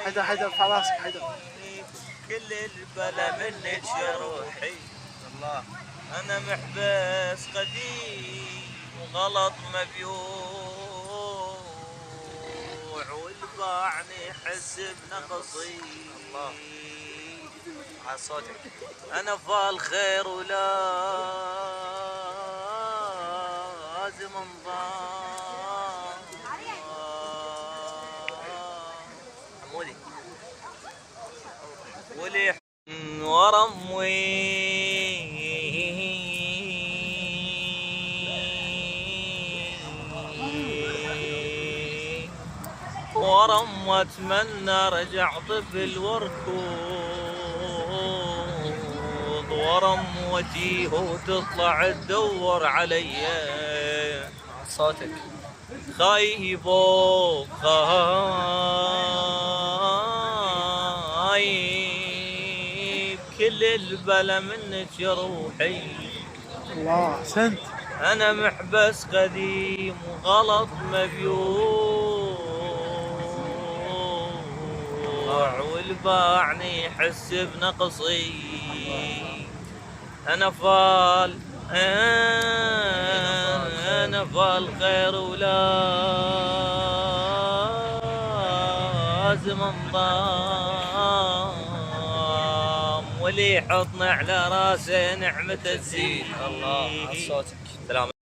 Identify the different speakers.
Speaker 1: حيدر فراسك حيدر.
Speaker 2: كل البلا منك يا روحي. الله انا محبس قديم وغلط مبيوع والباعني يحس بنقصي. الله على صوتك. انا فالخير ولازم انضام. حمودي ولي ورموي ورم واتمنى رجع طفل وركوض ورم وجيه وتطلع تدور علي. صوتك. خايب خايب كل البلا منك يا روحي.
Speaker 1: الله احسنت.
Speaker 2: انا محبس قديم وغلط مبيوع والباعني يحس بنقصي. انا فال خير ولازم انضام. واللي يحطني على راسه نعمة تزيد. الله على صوتك.